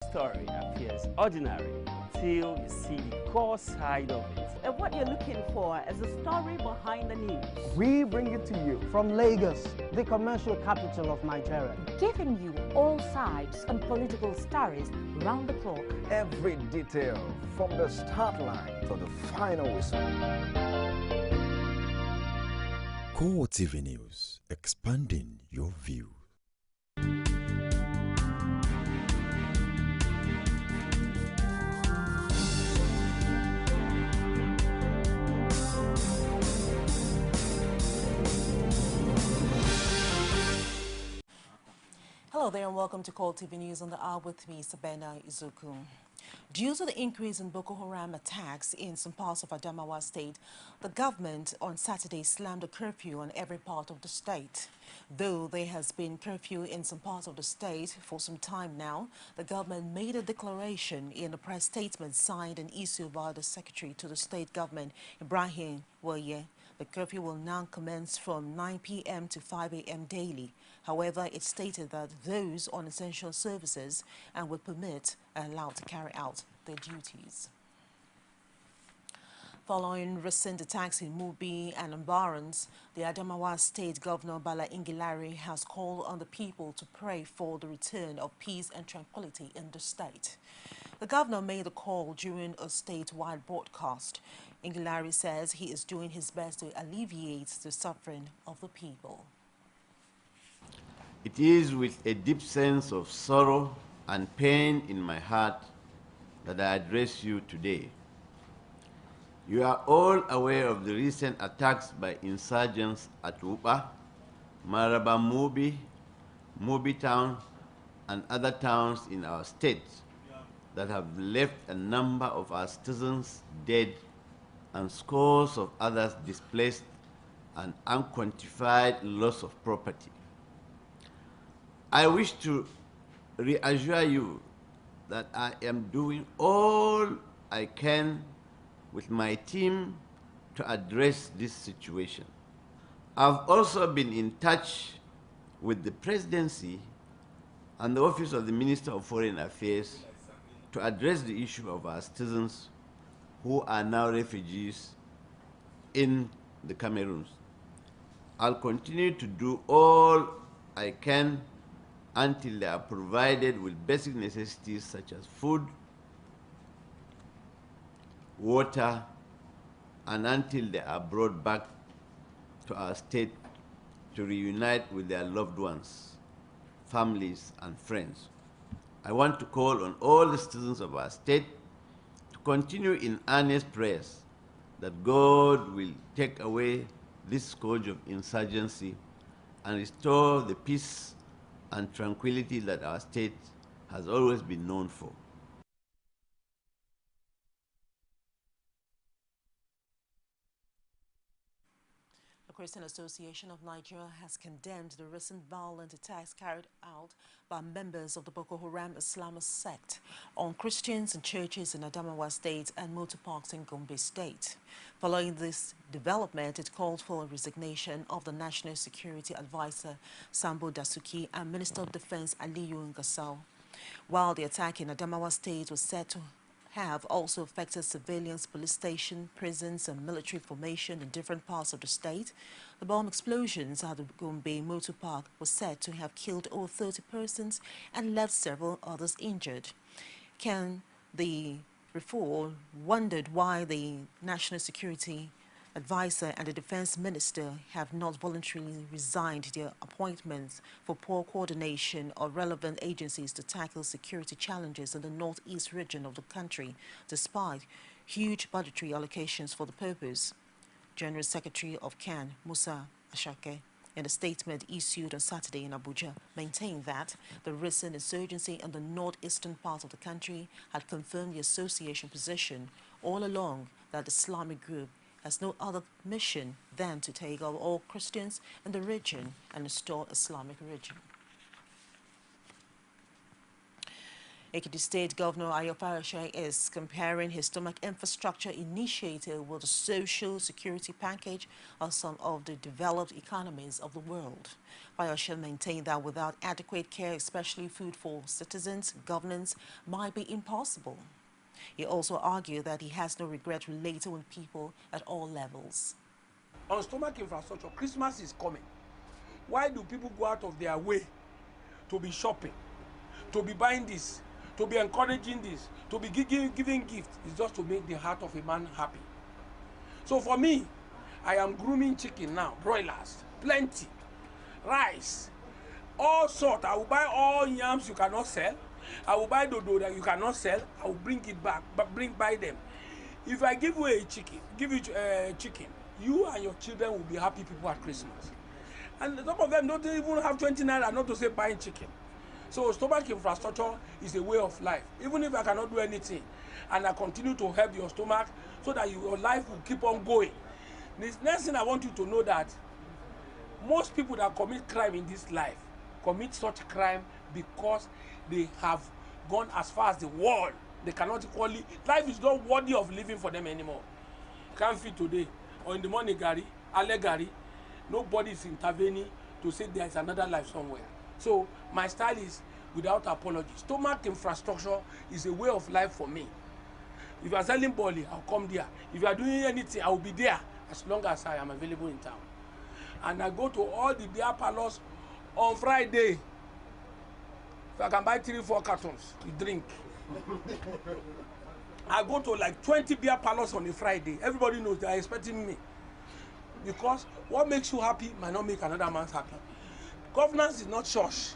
story appears ordinary until you see the core side of it. And what you're looking for is the story behind the news. We bring it to you from Lagos, the commercial capital of Nigeria. Giving you all sides and political stories round the clock. Every detail from the start line to the final whistle. CoreTV News, expanding your view. Hello there and welcome to CoreTV News on the hour with me, Sabena Izuku. Due to the increase in Boko Haram attacks in some parts of Adamawa State, the government on Saturday slammed a curfew on every part of the state. Though there has been curfew in some parts of the state for some time now, the government made a declaration in a press statement signed and issued by the Secretary to the State Government, Ibrahim Waye. The curfew will now commence from 9 p.m. to 5 a.m. daily. However, it stated that those on essential services and with permit are allowed to carry out their duties. Following recent attacks in Mubi and Ambarans, the Adamawa State Governor Bala Ingilari has called on the people to pray for the return of peace and tranquility in the state. The governor made the call during a statewide broadcast. Ingilari says he is doing his best to alleviate the suffering of the people. It is with a deep sense of sorrow and pain in my heart that I address you today. You are all aware of the recent attacks by insurgents at Upa, Maraba Mubi, Mubi Town, and other towns in our state that have left a number of our citizens dead and scores of others displaced and unquantified loss of property. I wish to reassure you that I am doing all I can with my team to address this situation. I've also been in touch with the Presidency and the Office of the Minister of Foreign Affairs to address the issue of our citizens who are now refugees in the Cameroons. I'll continue to do all I can until they are provided with basic necessities such as food, water, and until they are brought back to our state to reunite with their loved ones, families, and friends. I want to call on all the citizens of our state to continue in earnest prayers that God will take away this scourge of insurgency and restore the peace and tranquility that our state has always been known for. The Christian Association of Nigeria has condemned the recent violent attacks carried out by members of the Boko Haram Islamist sect on Christians and churches in Adamawa State and motor parks in Gombe State. Following this development, it called for a resignation of the National Security Advisor Sambo Dasuki and Minister of Defense Aliyu Ngasau. While the attack in Adamawa State was said to have also affected civilians, police stations, prisons, and military formation in different parts of the state, the bomb explosions at the Gombe Motor Park were said to have killed over 30 persons and left several others injured. Ken, the reporter, wondered why the National Security Advisor and the Defense Minister have not voluntarily resigned their appointments for poor coordination of relevant agencies to tackle security challenges in the northeast region of the country, despite huge budgetary allocations for the purpose. General Secretary of CAN, Musa Ashake, in a statement issued on Saturday in Abuja, maintained that the recent insurgency in the northeastern part of the country had confirmed the association position all along that the Islamic group has no other mission than to take over all Christians in the region and restore Islamic religion. Ekiti State Governor Ayo Fayoshé is comparing his stomach infrastructure initiative with the social security package of some of the developed economies of the world. Fayoshé maintained that without adequate care, especially food for citizens, governance might be impossible. He also argued that he has no regret relating with people at all levels. On stomach infrastructure, Christmas is coming. Why do people go out of their way to be shopping, to be buying this, to be encouraging this, to be giving gifts? It's just to make the heart of a man happy. So for me, I am grooming chicken now, broilers, plenty, rice, all sorts. I will buy all yams you cannot sell. I will buy dodo that you cannot sell. I will bring it back, but buy them. If I give away a chicken, chicken, you and your children will be happy people at Christmas. And some of them don't even have 20 naira not to say buying chicken. So stomach infrastructure is a way of life. Even if I cannot do anything, and I continue to help your stomach so that your life will keep on going. This next thing I want you to know that most people that commit crime in this life commit such crime because they have gone as far as the world. They cannot equally, life is not worthy of living for them anymore. Can't feed today, or in the morning, Gary, Ale Gary, nobody is intervening to say there is another life somewhere. So my style is without apology. Stomach infrastructure is a way of life for me. If you are selling bolly, I'll come there. If you are doing anything, I will be there as long as I am available in town. And I go to all the beer parlors on Friday. If I can buy 3-4 cartons to drink. I go to like 20 beer parlors on a Friday. Everybody knows they are expecting me. Because what makes you happy might not make another man happy. Governance is not church.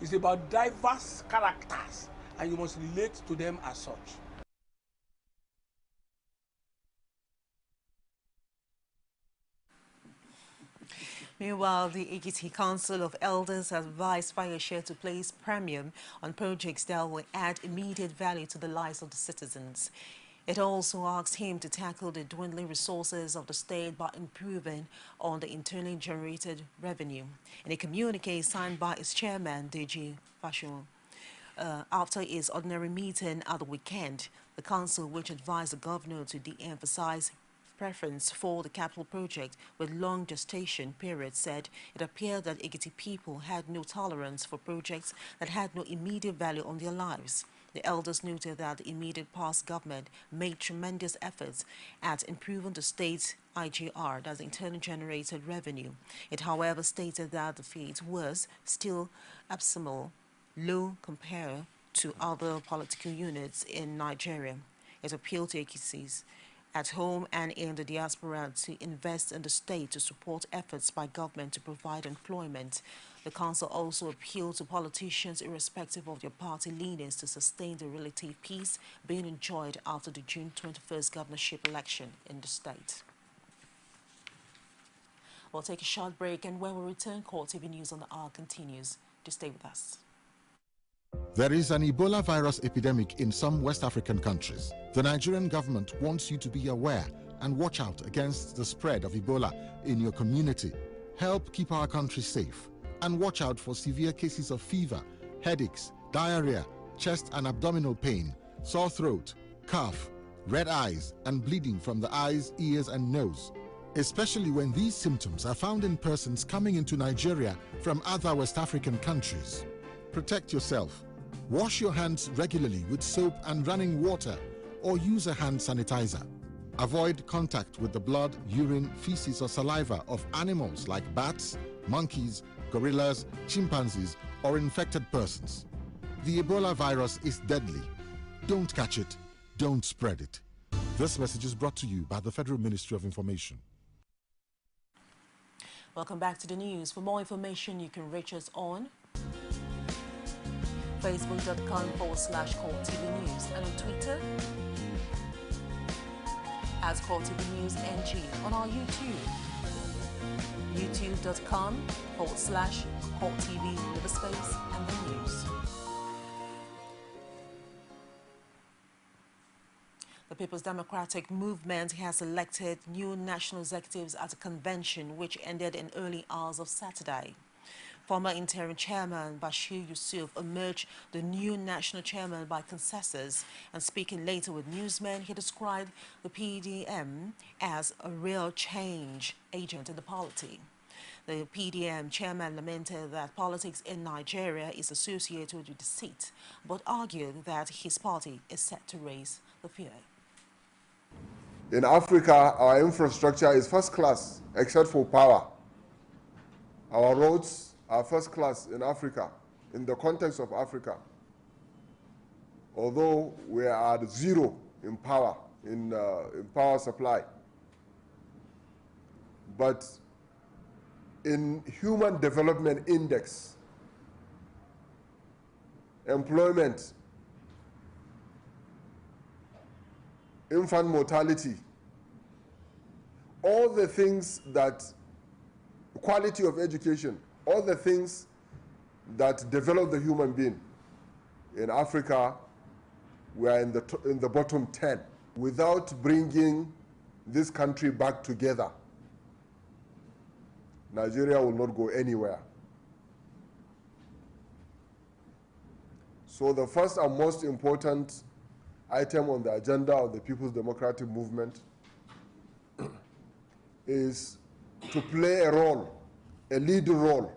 It's about diverse characters, and you must relate to them as such. Meanwhile, the Ekiti Council of Elders has advised Fayoshé to place premium on projects that will add immediate value to the lives of the citizens. It also asked him to tackle the dwindling resources of the state by improving on the internally generated revenue. In a communique signed by its chairman, DG Fashion, after its ordinary meeting at the weekend, the council, which advised the governor to de-emphasize preference for the capital project with long gestation period, said it appeared that Ekiti people had no tolerance for projects that had no immediate value on their lives. The elders noted that the immediate past government made tremendous efforts at improving the state's IGR, that's internally generated revenue. It, however, stated that the fate was still abysmal, low compared to other political units in Nigeria. It appealed to Ekitis at home and in the diaspora to invest in the state to support efforts by government to provide employment. The council also appealed to politicians, irrespective of their party leanings, to sustain the relative peace being enjoyed after the June 21st governorship election in the state. We'll take a short break, and when we return, CoreTV News on the Hour continues. Just stay with us. There is an Ebola virus epidemic in some West African countries. The Nigerian government wants you to be aware and watch out against the spread of Ebola in your community. Help keep our country safe and watch out for severe cases of fever, headaches, diarrhea, chest and abdominal pain, sore throat, cough, red eyes, and bleeding from the eyes, ears, and nose, especially when these symptoms are found in persons coming into Nigeria from other West African countries. Protect yourself. Wash your hands regularly with soap and running water, or use a hand sanitizer. Avoid contact with the blood, urine, feces, or saliva of animals like bats, monkeys, gorillas, chimpanzees, or infected persons. The Ebola virus is deadly. Don't catch it. Don't spread it. This message is brought to you by the Federal Ministry of Information. Welcome back to the news. For more information, you can reach us on facebook.com/CoreTV News and on Twitter as CoreTV News NG, on our YouTube, youtube.com/CoreTV Liverspace and the news. The People's Democratic Movement has elected new national executives at a convention which ended in early hours of Saturday. Former interim chairman Bashir Yusuf emerged the new national chairman by consensus, and speaking later with newsmen, he described the PDM as a real change agent in the polity. The PDM chairman lamented that politics in Nigeria is associated with deceit, but argued that his party is set to raise the fear. In Africa, our infrastructure is first class, except for power. Our roads are first class in Africa, in the context of Africa. Although we are at zero in power, in power supply. But in Human Development Index, employment, infant mortality, all the things that, quality of education, all the things that develop the human being. In Africa, we are in the bottom 10. Without bringing this country back together, Nigeria will not go anywhere. So the first and most important item on the agenda of the People's Democratic Movement is to play a role, a leading role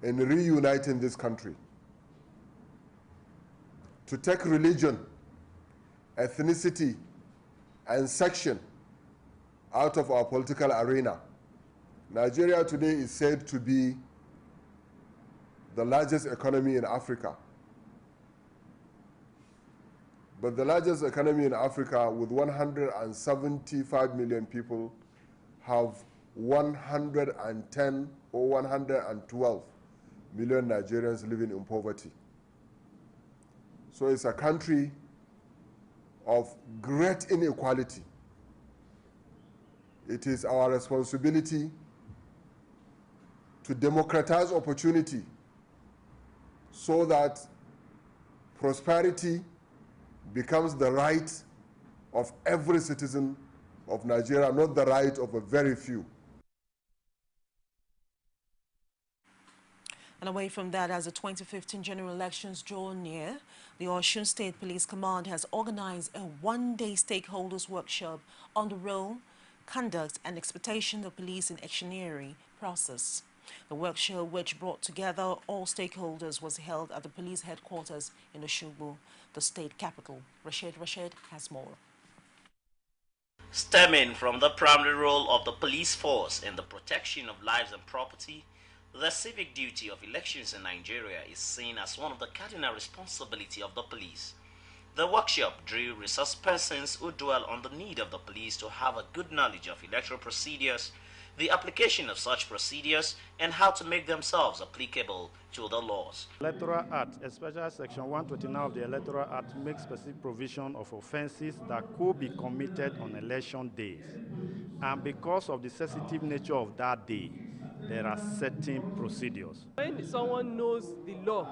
in reuniting this country. To take religion, ethnicity, and section out of our political arena. Nigeria today is said to be the largest economy in Africa. But the largest economy in Africa, with 175 million people, have 110 or 112 million Nigerians living in poverty. So it's a country of great inequality. It is our responsibility to democratize opportunity so that prosperity becomes the right of every citizen of Nigeria, not the right of a very few. And away from that, as the 2015 general elections draw near, the Osun State Police Command has organized a one-day stakeholders workshop on the role, conduct, and expectation of police in electioneering process. The workshop, which brought together all stakeholders, was held at the police headquarters in Osogbo, the state capital. Rashid has more. Stemming from the primary role of the police force in the protection of lives and property, the civic duty of elections in Nigeria is seen as one of the cardinal responsibilities of the police. The workshop drew resource persons who dwell on the need of the police to have a good knowledge of electoral procedures, the application of such procedures, and how to make themselves applicable to the laws. Electoral Act, especially Section 129 of the Electoral Act, makes specific provision of offenses that could be committed on election days. And because of the sensitive nature of that day, there are certain procedures. When someone knows the law,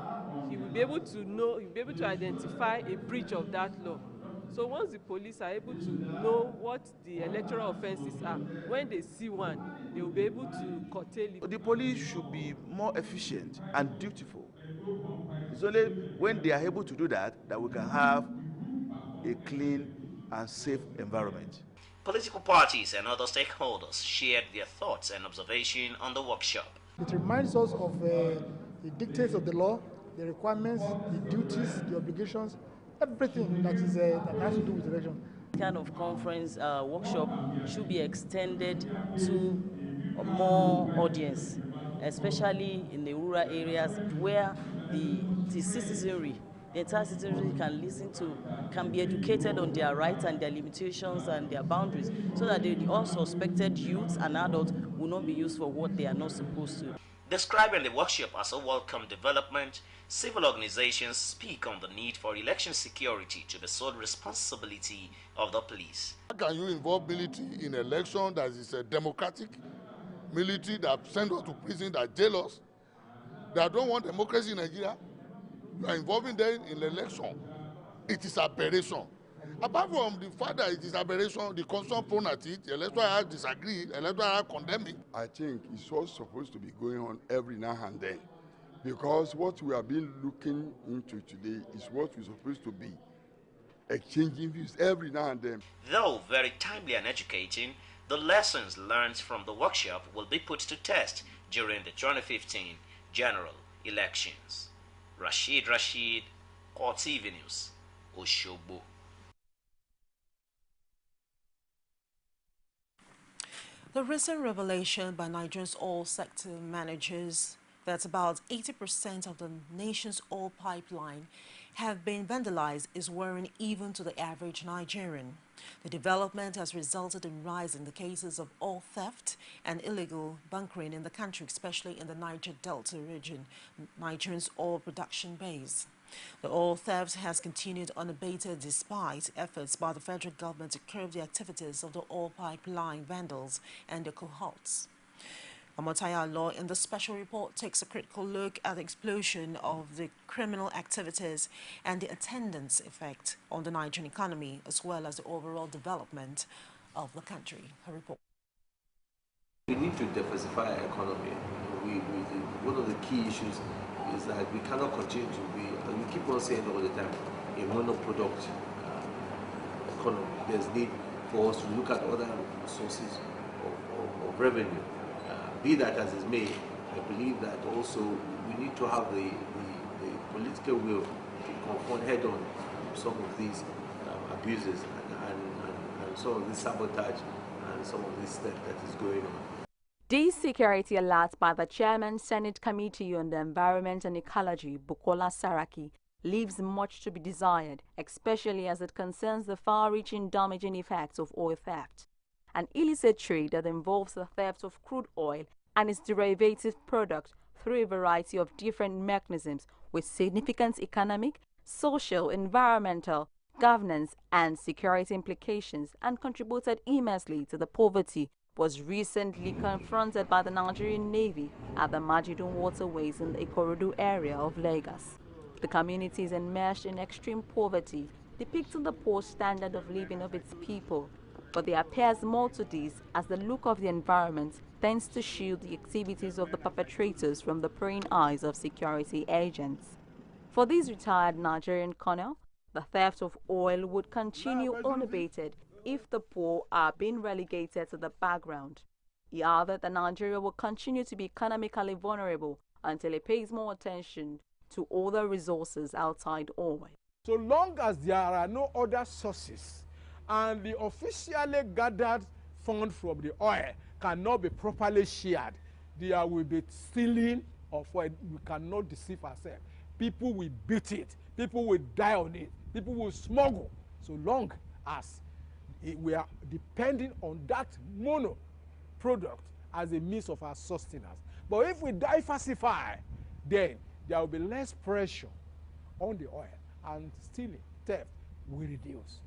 he will be able to identify a breach of that law. So once the police are able to know what the electoral offenses are, when they see one, they will be able to curtail it. The police should be more efficient and dutiful. It's only when they are able to do that that we can have a clean and safe environment. Political parties and other stakeholders shared their thoughts and observations on the workshop. It reminds us of the dictates of the law, the requirements, the duties, the obligations, everything that has to do with election. This kind of conference workshop should be extended to more audience, especially in the rural areas where the citizenry, the entire citizenry can listen to, can be educated on their rights and their limitations and their boundaries, so that the unsuspected youths and adults will not be used for what they are not supposed to. Describing the workshop as a welcome development, civil organizations speak on the need for election security to be sole responsibility of the police. How can you involve military in election that is a democratic military that send us to prison, that jail us, that don't want democracy in Nigeria? You are involving them in election. It is aberration. Apart from the fact that it is aberration, the constitutional prone at it, the electoral house disagree, the electoral house condemn it. I think it's what's supposed to be going on every now and then. Because what we have been looking into today is what we're supposed to be exchanging views every now and then. Though very timely and educating, the lessons learned from the workshop will be put to test during the 2015 general elections. Rashid, CoreTV News, Oshogbo. The recent revelation by Nigeria's oil sector managers that about 80% of the nation's oil pipeline have been vandalized is worrying even to the average Nigerian. The development has resulted in rise in the cases of oil theft and illegal bunkering in the country, especially in the Niger Delta region, Nigeria's oil production base. The oil theft has continued unabated despite efforts by the federal government to curb the activities of the oil pipeline vandals and their cohorts. Amotaya Law in the special report takes a critical look at the explosion of the criminal activities and the attendance effect on the Nigerian economy as well as the overall development of the country. Her report. We need to diversify our economy. One of the key issues is that we cannot continue to be, and we keep on saying all the time, a monoproduct economy. There's need for us to look at other sources of revenue. Be that as is may, I believe that also we need to have the political will to confront head on some of these abuses and some of this sabotage and some of this stuff that is going on. These security alerts by the Chairman Senate Committee on the Environment and Ecology, Bukola Saraki, leaves much to be desired, especially as it concerns the far-reaching damaging effects of oil theft. An illicit trade that involves the theft of crude oil and its derivative products through a variety of different mechanisms with significant economic, social, environmental, governance and security implications and contributed immensely to the poverty was recently confronted by the Nigerian Navy at the Majidun waterways in the Ikorodu area of Lagos. The community is enmeshed in extreme poverty, depicting the poor standard of living of its people. But there appears more to this as the look of the environment tends to shield the activities of the perpetrators from the prying eyes of security agents. For this retired Nigerian colonel, the theft of oil would continue unabated if the poor are being relegated to the background. He added that Nigeria will continue to be economically vulnerable until it pays more attention to other resources outside oil. So long as there are no other sources and the officially gathered fund from the oil cannot be properly shared, there will be stealing of oil. We cannot deceive ourselves. People will beat it. People will die on it. People will smuggle. So long as we are depending on that mono product as a means of our sustenance. But if we diversify, then there will be less pressure on the oil and stealing, theft will reduce.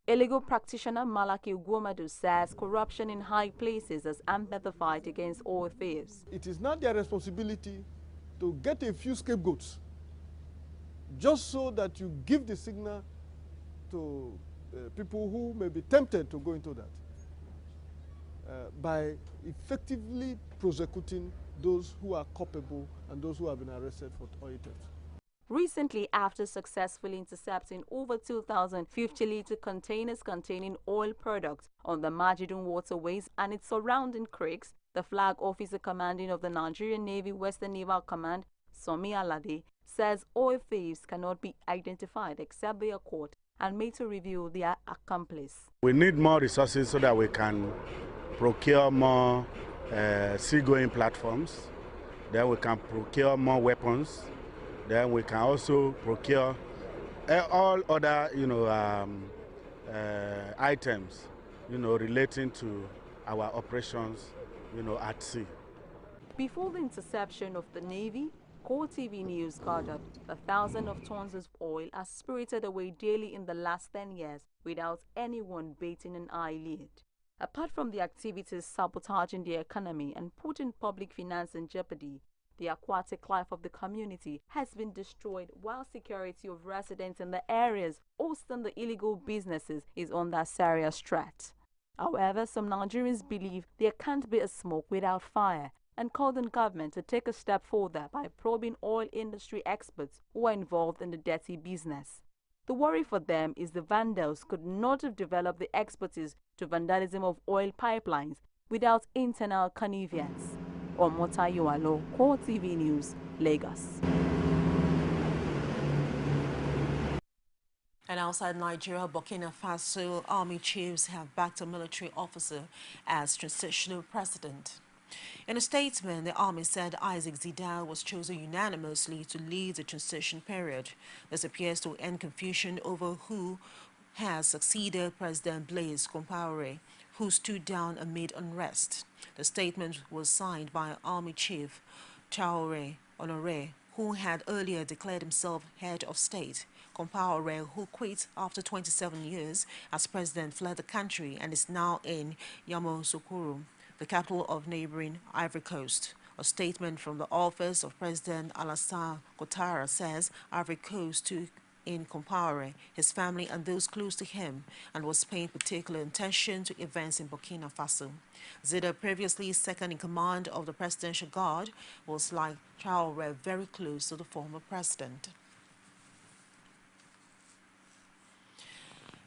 A legal practitioner Malaki Ugwomadu says corruption in high places has amplified the fight against oil thieves. It is not their responsibility to get a few scapegoats just so that you give the signal to people who may be tempted to go into that by effectively prosecuting those who are culpable and those who have been arrested for oil theft. Recently, after successfully intercepting over 2,000 50-liter containers containing oil products on the Majidun waterways and its surrounding creeks, the flag officer commanding of the Nigerian Navy Western Naval Command, Somi Alade, says oil thieves cannot be identified except they are caught and made to reveal their accomplice. We need more resources so that we can procure more seagoing platforms, then we can procure more weapons, then we can also procure all other, items, relating to our operations, at sea. Before the interception of the Navy, CoreTV News gathered that thousands of tons of oil are spirited away daily in the last 10 years without anyone batting an eyelid. Apart from the activities sabotaging the economy and putting public finance in jeopardy, The aquatic life of the community has been destroyed, while security of residents in the areas hosting the illegal businesses is under serious threat. However, some Nigerians believe there can't be a smoke without fire and called on government to take a step further by probing oil industry experts who are involved in the dirty business. The worry for them is the vandals could not have developed the expertise to vandalism of oil pipelines without internal connivance. Omotayo, CoreTV News, Lagos. And outside Nigeria, Burkina Faso army chiefs have backed a military officer as transitional president. In a statement, the army said Isaac Zidane was chosen unanimously to lead the transition period. This appears to end confusion over who has succeeded President Blaise Compaoré, who stood down amid unrest. The statement was signed by Army Chief Traoré Honoré, who had earlier declared himself head of state. Compaoré, who quit after 27 years as president, fled the country and is now in Yamoussoukro, the capital of neighboring Ivory Coast. A statement from the office of President Alassane Ouattara says Ivory Coast took in Compaoré, his family and those close to him, and was paying particular attention to events in Burkina Faso. Zida, previously second in command of the Presidential Guard, was like Traoré very close to the former president.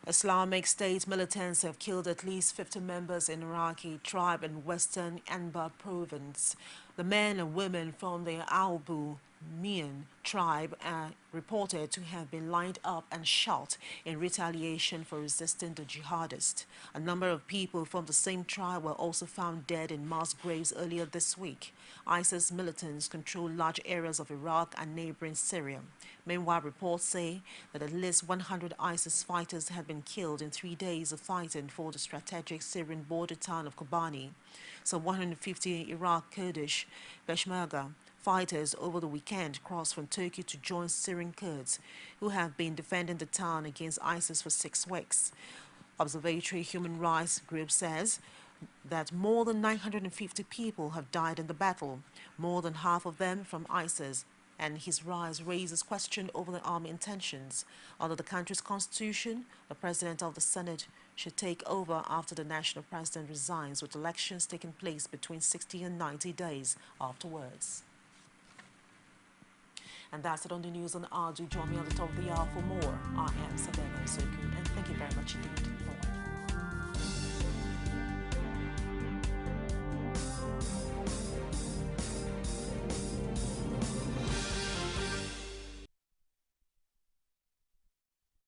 Islamic State militants have killed at least 50 members in Iraqi tribe in western Anbar province. The men and women from the Albu Mian tribe are reported to have been lined up and shot in retaliation for resisting the jihadists. A number of people from the same tribe were also found dead in mass graves earlier this week. ISIS militants control large areas of Iraq and neighboring Syria. Meanwhile, reports say that at least 100 ISIS fighters had been killed in 3 days of fighting for the strategic Syrian border town of Kobani. Some 150 Iraq Kurdish Peshmerga fighters over the weekend crossed from Turkey to join Syrian Kurds, who have been defending the town against ISIS for 6 weeks. Observatory Human Rights Group says that more than 950 people have died in the battle, more than half of them from ISIS, and his rise raises question over the army intentions. Under the country's constitution, the president of the Senate should take over after the national president resigns, with elections taking place between 60 and 90 days afterwards. And that's it on the news on the hour. Do join me on the top of the hour for more. I am Sabena Soku, and thank you very much indeed.